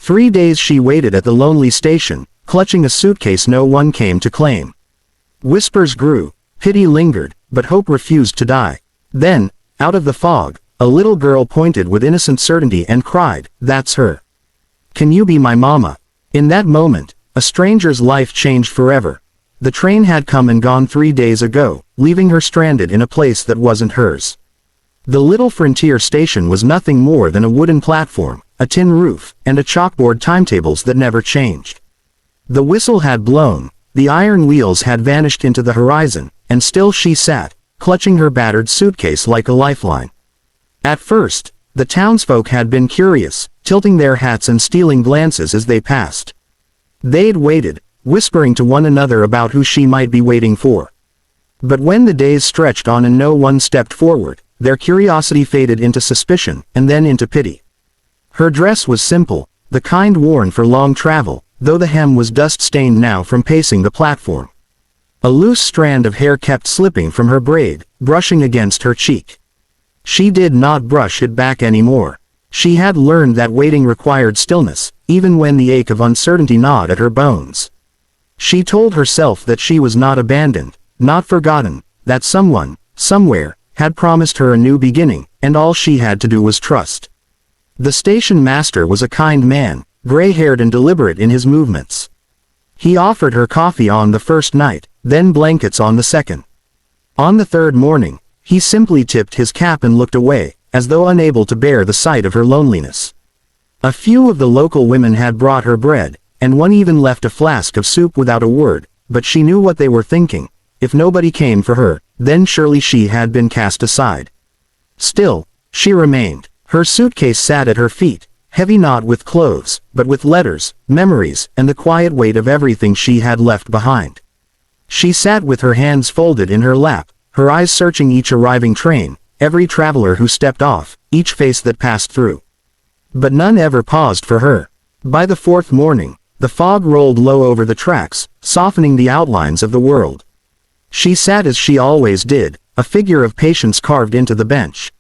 3 days she waited at the lonely station, clutching a suitcase no one came to claim. Whispers grew, pity lingered, but hope refused to die. Then, out of the fog, a little girl pointed with innocent certainty and cried, "That's her. Can you be my mama?" In that moment, a stranger's life changed forever. The train had come and gone 3 days ago, leaving her stranded in a place that wasn't hers. The little frontier station was nothing more than a wooden platform, a tin roof, and a chalkboard timetables that never changed. The whistle had blown, the iron wheels had vanished into the horizon, and still she sat, clutching her battered suitcase like a lifeline. At first, the townsfolk had been curious, tilting their hats and stealing glances as they passed. They'd waited, whispering to one another about who she might be waiting for. But when the days stretched on and no one stepped forward, their curiosity faded into suspicion, and then into pity. Her dress was simple, the kind worn for long travel, though the hem was dust-stained now from pacing the platform. A loose strand of hair kept slipping from her braid, brushing against her cheek. She did not brush it back anymore. She had learned that waiting required stillness, even when the ache of uncertainty gnawed at her bones. She told herself that she was not abandoned, not forgotten, that someone, somewhere, had promised her a new beginning, and all she had to do was trust. The station master was a kind man, gray-haired and deliberate in his movements. He offered her coffee on the first night, then blankets on the second. On the third morning, he simply tipped his cap and looked away, as though unable to bear the sight of her loneliness. A few of the local women had brought her bread, and one even left a flask of soup without a word, but she knew what they were thinking. If nobody came for her, then surely she had been cast aside. Still, she remained. Her suitcase sat at her feet, heavy not with clothes, but with letters, memories, and the quiet weight of everything she had left behind. She sat with her hands folded in her lap, her eyes searching each arriving train, every traveler who stepped off, each face that passed through. But none ever paused for her. By the fourth morning, the fog rolled low over the tracks, softening the outlines of the world. She sat as she always did, a figure of patience carved into the bench.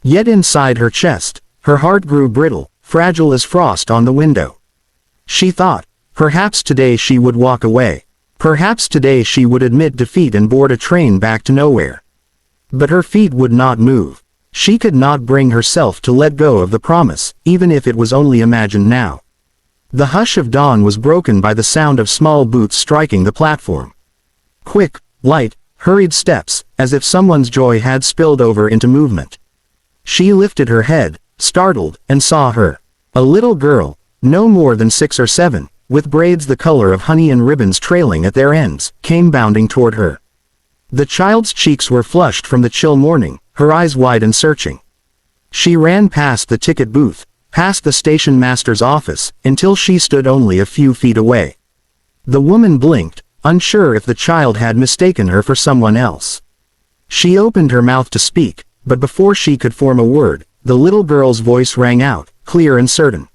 Yet inside her chest, her heart grew brittle, fragile as frost on the window. She thought, perhaps today she would walk away. Perhaps today she would admit defeat and board a train back to nowhere. But her feet would not move. She could not bring herself to let go of the promise, even if it was only imagined now. The hush of dawn was broken by the sound of small boots striking the platform. Quick, light, hurried steps, as if someone's joy had spilled over into movement. She lifted her head, startled, and saw her. A little girl, no more than 6 or 7, with braids the color of honey and ribbons trailing at their ends, came bounding toward her. The child's cheeks were flushed from the chill morning, her eyes wide and searching. She ran past the ticket booth, past the station master's office, until she stood only a few feet away. The woman blinked, unsure if the child had mistaken her for someone else. She opened her mouth to speak, but before she could form a word, the little girl's voice rang out, clear and certain.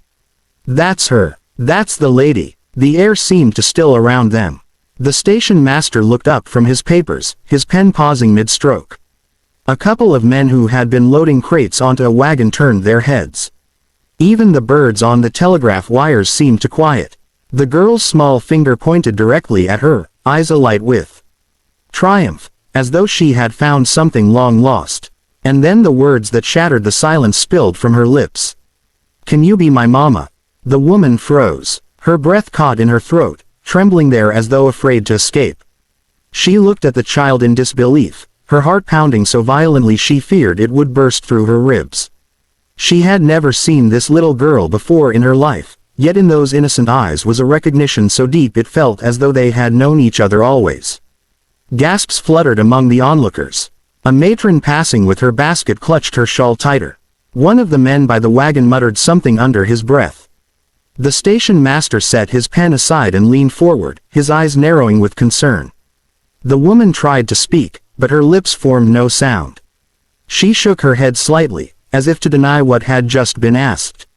"That's her. That's the lady." The air seemed to still around them. The station master looked up from his papers, his pen pausing mid-stroke. A couple of men who had been loading crates onto a wagon turned their heads. Even the birds on the telegraph wires seemed to quiet. The girl's small finger pointed directly at her, eyes alight with triumph, as though she had found something long lost. And then the words that shattered the silence spilled from her lips. "Can you be my mama?" The woman froze, her breath caught in her throat, trembling there as though afraid to escape. She looked at the child in disbelief, her heart pounding so violently she feared it would burst through her ribs. She had never seen this little girl before in her life, yet in those innocent eyes was a recognition so deep it felt as though they had known each other always. Gasps fluttered among the onlookers. A matron passing with her basket clutched her shawl tighter. One of the men by the wagon muttered something under his breath. The station master set his pen aside and leaned forward, his eyes narrowing with concern. The woman tried to speak, but her lips formed no sound. She shook her head slightly, as if to deny what had just been asked.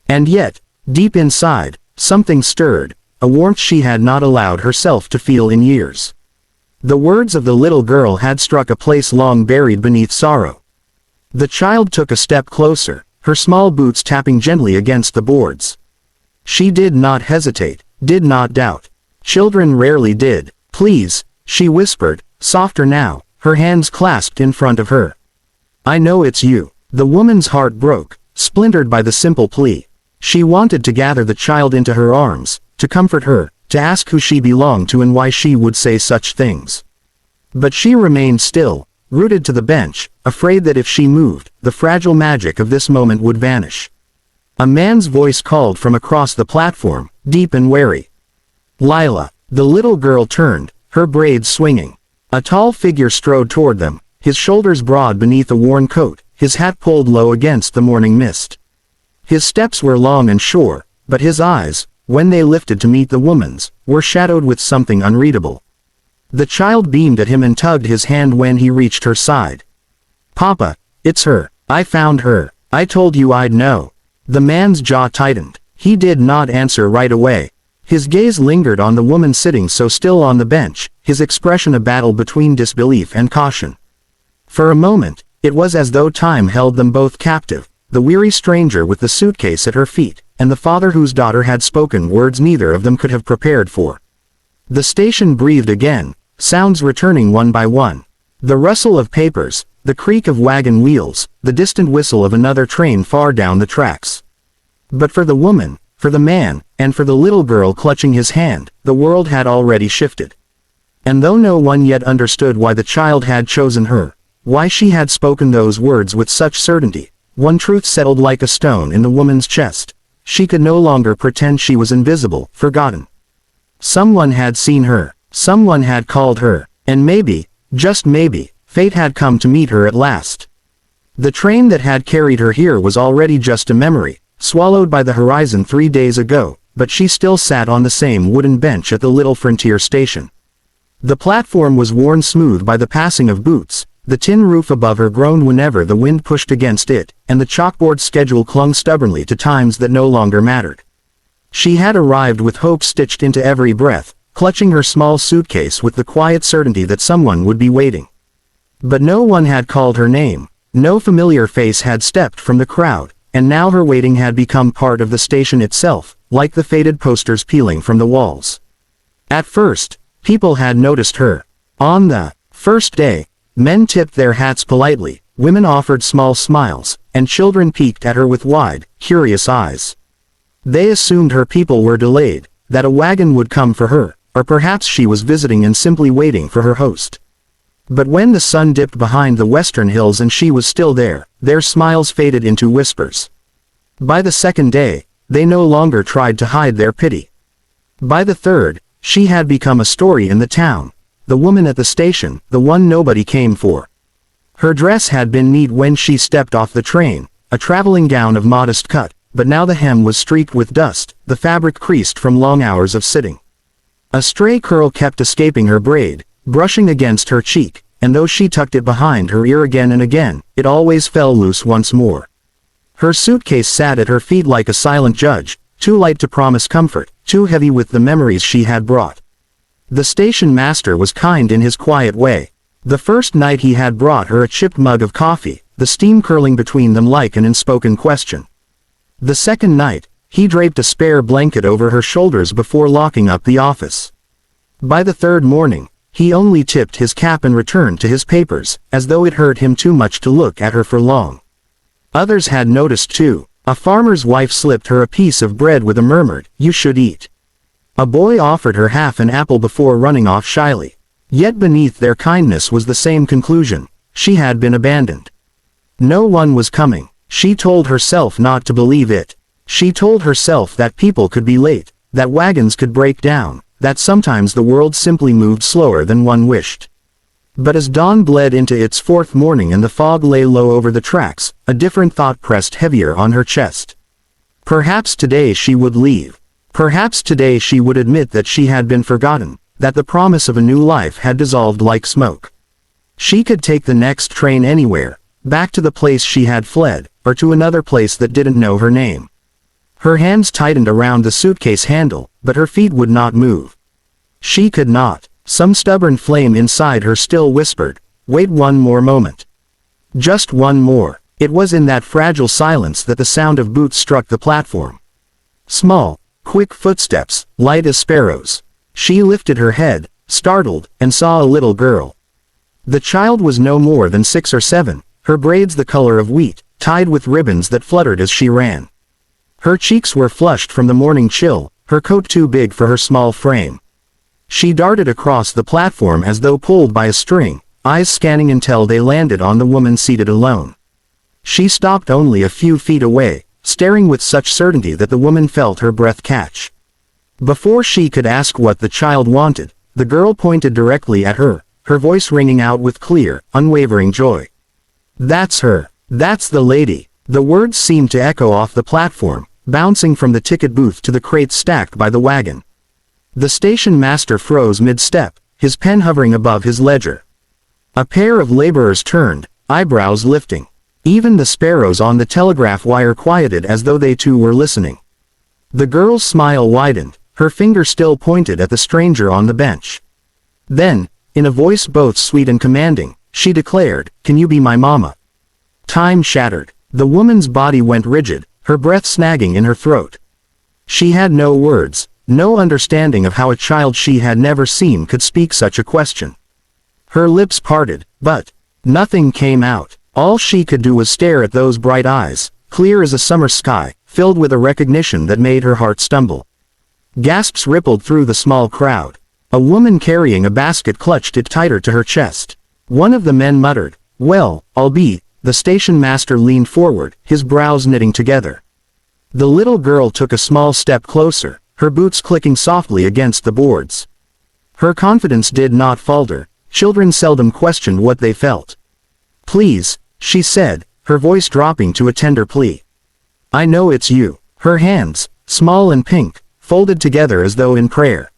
And yet, deep inside, something stirred, a warmth she had not allowed herself to feel in years. The words of the little girl had struck a place long buried beneath sorrow. The child took a step closer, her small boots tapping gently against the boards. She did not hesitate, did not doubt. Children rarely did. "Please," she whispered, softer now, her hands clasped in front of her. "I know it's you." The woman's heart broke, splintered by the simple plea. She wanted to gather the child into her arms, to comfort her, to ask who she belonged to and why she would say such things. But she remained still, rooted to the bench, afraid that if she moved, the fragile magic of this moment would vanish. A man's voice called from across the platform, deep and wary. "Lila." The little girl turned, her braids swinging. A tall figure strode toward them, his shoulders broad beneath a worn coat, his hat pulled low against the morning mist. His steps were long and sure, but his eyes, when they lifted to meet the woman's, were shadowed with something unreadable. The child beamed at him and tugged his hand when he reached her side. "Papa, it's her. I found her. I told you I'd know." The man's jaw tightened. He did not answer right away. His gaze lingered on the woman sitting so still on the bench, his expression a battle between disbelief and caution. For a moment, it was as though time held them both captive, the weary stranger with the suitcase at her feet, and the father whose daughter had spoken words neither of them could have prepared for. The station breathed again, sounds returning one by one. The rustle of papers, the creak of wagon wheels, the distant whistle of another train far down the tracks. But for the woman, for the man, and for the little girl clutching his hand, the world had already shifted. And though no one yet understood why the child had chosen her, why she had spoken those words with such certainty, one truth settled like a stone in the woman's chest. She could no longer pretend she was invisible, forgotten. Someone had seen her, someone had called her, and maybe, just maybe, fate had come to meet her at last. The train that had carried her here was already just a memory, swallowed by the horizon 3 days ago, but she still sat on the same wooden bench at the little frontier station. The platform was worn smooth by the passing of boots, the tin roof above her groaned whenever the wind pushed against it, and the chalkboard schedule clung stubbornly to times that no longer mattered. She had arrived with hope stitched into every breath, clutching her small suitcase with the quiet certainty that someone would be waiting. But no one had called her name, no familiar face had stepped from the crowd, and now her waiting had become part of the station itself, like the faded posters peeling from the walls. At first, people had noticed her. On the first day, men tipped their hats politely, women offered small smiles, and children peeked at her with wide, curious eyes. They assumed her people were delayed, that a wagon would come for her, or perhaps she was visiting and simply waiting for her host. But when the sun dipped behind the western hills and she was still there, their smiles faded into whispers. By the second day, they no longer tried to hide their pity. By the third, she had become a story in the town, the woman at the station, the one nobody came for. Her dress had been neat when she stepped off the train, a traveling gown of modest cut, but now the hem was streaked with dust, the fabric creased from long hours of sitting. A stray curl kept escaping her braid, brushing against her cheek, and though she tucked it behind her ear again and again, it always fell loose once more. Her suitcase sat at her feet like a silent judge, too light to promise comfort, too heavy with the memories she had brought. The station master was kind in his quiet way. The first night he had brought her a chipped mug of coffee, the steam curling between them like an unspoken question. The second night, he draped a spare blanket over her shoulders before locking up the office. By the third morning, he only tipped his cap and returned to his papers, as though it hurt him too much to look at her for long. Others had noticed too. A farmer's wife slipped her a piece of bread with a murmured, "You should eat." A boy offered her half an apple before running off shyly. Yet beneath their kindness was the same conclusion: she had been abandoned. No one was coming. She told herself not to believe it. She told herself that people could be late, that wagons could break down, that sometimes the world simply moved slower than one wished. But as dawn bled into its fourth morning and the fog lay low over the tracks, a different thought pressed heavier on her chest. Perhaps today she would leave. Perhaps today she would admit that she had been forgotten, that the promise of a new life had dissolved like smoke. She could take the next train anywhere, back to the place she had fled, or to another place that didn't know her name. Her hands tightened around the suitcase handle, but her feet would not move. She could not. Some stubborn flame inside her still whispered, "Wait one more moment. Just one more." It was in that fragile silence that the sound of boots struck the platform. Small, Quick footsteps, light as sparrows. She lifted her head, startled, and saw a little girl. The child was no more than 6 or 7, her braids the color of wheat, tied with ribbons that fluttered as she ran. Her cheeks were flushed from the morning chill, her coat too big for her small frame. She darted across the platform as though pulled by a string, eyes scanning until they landed on the woman seated alone. She stopped only a few feet away, staring with such certainty that the woman felt her breath catch. Before she could ask what the child wanted, the girl pointed directly at her, her voice ringing out with clear, unwavering joy. "That's her. That's the lady." The words seemed to echo off the platform, bouncing from the ticket booth to the crates stacked by the wagon. The station master froze mid-step, his pen hovering above his ledger. A pair of laborers turned, eyebrows lifting. Even the sparrows on the telegraph wire quieted as though they too were listening. The girl's smile widened, her finger still pointed at the stranger on the bench. Then, in a voice both sweet and commanding, she declared, "Can you be my mama?" Time shattered. The woman's body went rigid, her breath snagging in her throat. She had no words, no understanding of how a child she had never seen could speak such a question. Her lips parted, but nothing came out. All she could do was stare at those bright eyes, clear as a summer sky, filled with a recognition that made her heart stumble. Gasps rippled through the small crowd. A woman carrying a basket clutched it tighter to her chest. One of the men muttered, "Well, I'll be." The station master leaned forward, his brows knitting together. The little girl took a small step closer, her boots clicking softly against the boards. Her confidence did not falter. Children seldom questioned what they felt. "Please," she said, her voice dropping to a tender plea. "I know it's you." Her hands, small and pink, folded together as though in prayer.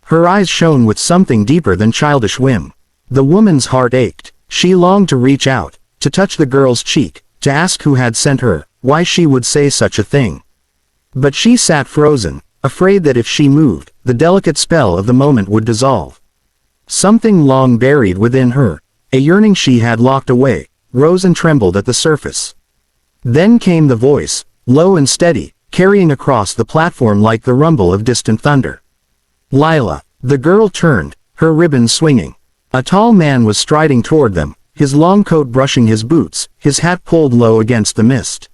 Her eyes shone with something deeper than childish whim. The woman's heart ached. She longed to reach out, to touch the girl's cheek, to ask who had sent her, why she would say such a thing. But she sat frozen, afraid that if she moved, the delicate spell of the moment would dissolve. Something long buried within her, a yearning she had locked away, rose and trembled at the surface. Then came the voice, low and steady, carrying across the platform like the rumble of distant thunder. "Lila." The girl turned, her ribbon swinging. A tall man was striding toward them, his long coat brushing his boots, his hat pulled low against the mist.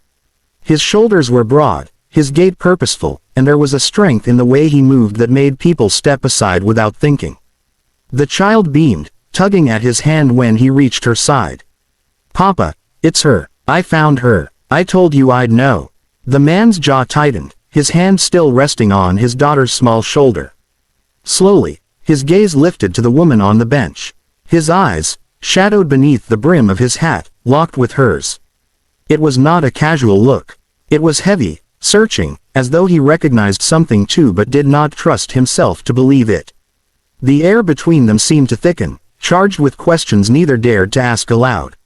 His shoulders were broad, his gait purposeful, and there was a strength in the way he moved that made people step aside without thinking. The child beamed, tugging at his hand when he reached her side. "Papa, it's her. I found her. I told you I'd know." The man's jaw tightened, his hand still resting on his daughter's small shoulder. Slowly, his gaze lifted to the woman on the bench. His eyes, shadowed beneath the brim of his hat, locked with hers. It was not a casual look. It was heavy, searching, as though he recognized something too but did not trust himself to believe it. The air between them seemed to thicken, charged with questions neither dared to ask aloud.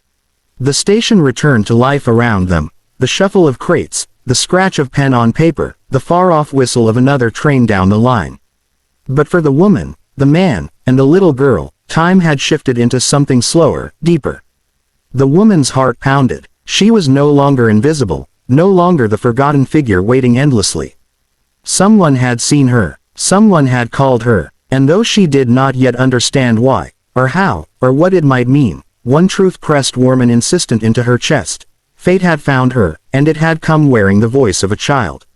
The station returned to life around them, the shuffle of crates, the scratch of pen on paper, the far-off whistle of another train down the line. But for the woman, the man, and the little girl, time had shifted into something slower, deeper. The woman's heart pounded. She was no longer invisible, no longer the forgotten figure waiting endlessly. Someone had seen her, someone had called her, and though she did not yet understand why, or how, or what it might mean, one truth pressed warm and insistent into her chest. Fate had found her, and it had come wearing the voice of a child.